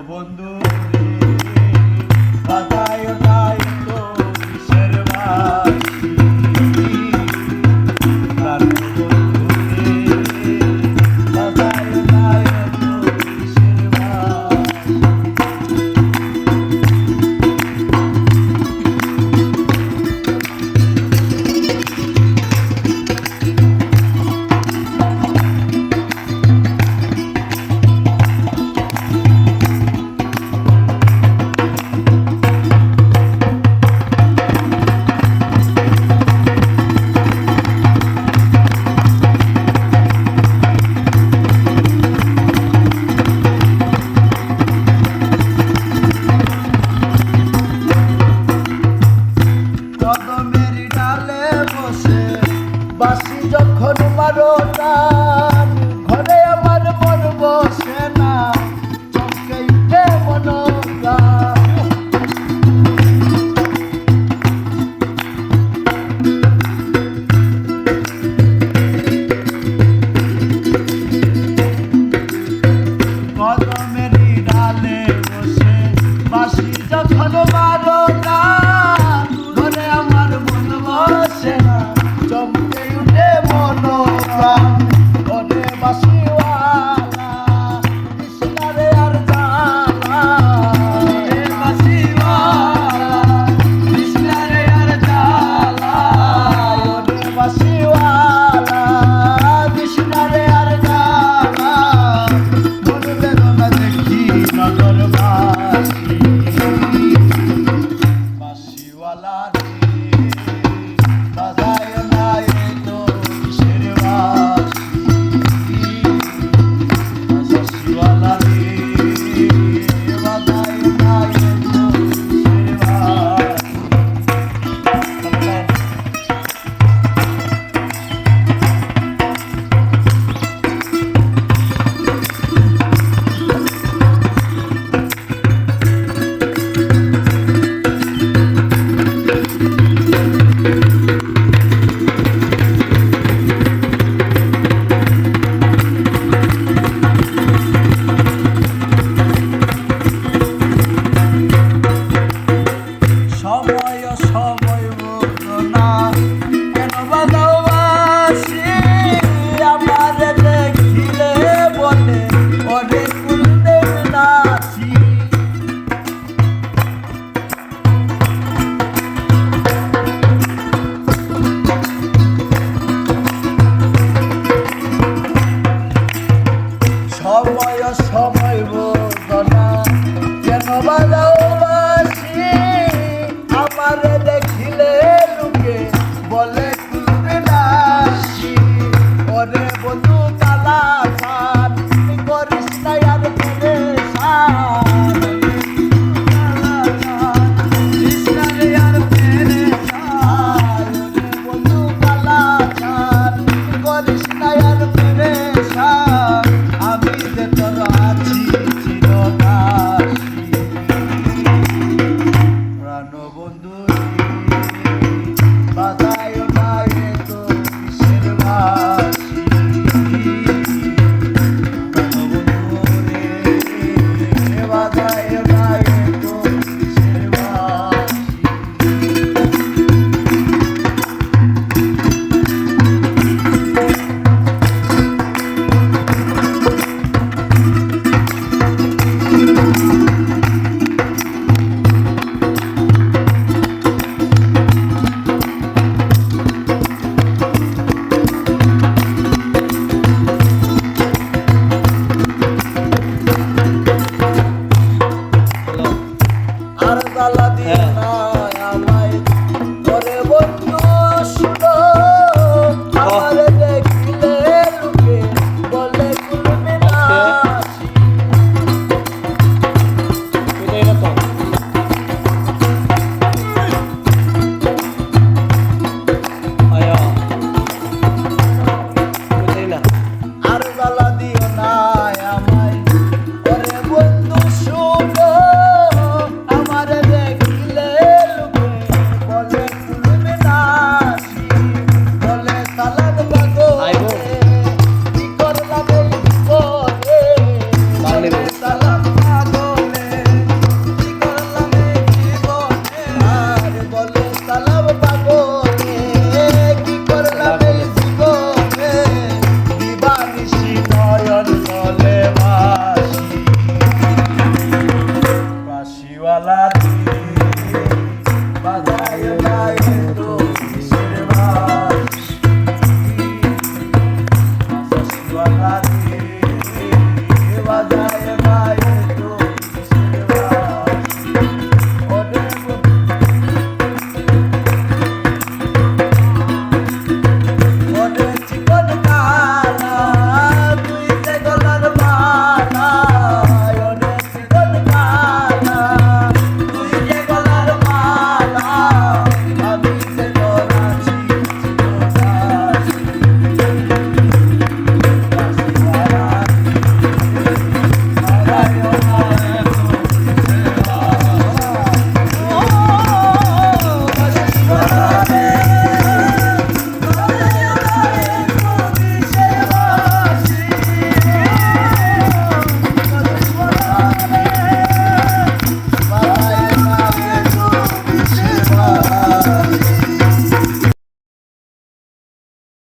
বন্ধু বাজায় নাই তো কিসের বাঁশি প্রাণ বন্ধু বাজায় নাই তো কিসের বাঁশি বাঁশি যখন মারো টান ঘরে আমার মন বসে না চমকে উঠে মনপ্রাণ কদমেরই ডালে বসে বাঁশি যখন মারো টান ঘরে আমার মন বসে না চমকে উঠে মনপ্রাণ ওরে বাঁশিওয়ালা কৃষ্ণারে আর জ্বালা রে বাঁশিওয়ালা কৃষ্ণারে আর জ্বালা ওরে বাঁশিওয়ালা কৃষ্ণারে আর জ্বালা বলবে না দেখি নগরবাসী বাঁশিওয়ালা বাজায় নাই তো কিসের বাঁশি বাঁশিওয়ালা রে বাজায় নাই তো কিসের বাঁশি সময় বলতো না কেন বাজাও বাঁশি আমার দেখিলে বলে ওরে কুলদেব নাচি সময় বলতো না কেন বাজাও বাঁশি আমার দেখিলে লোকে বলে কুলবে নাচি ওরে বন্ধু কালা সান করিস না আর পেরেশান কৃষ্ণারে আর পেরেশান ওরে বন্ধু কালা সান করিস না আর পেরেশান আমি যে তোর আছি চিরদাসী প্রাণ বন্ধু বাজায় নাই তো কিসের বাঁশি প্রাণ বন্ধু রে বাজায় নাই তো কিসের বাঁশি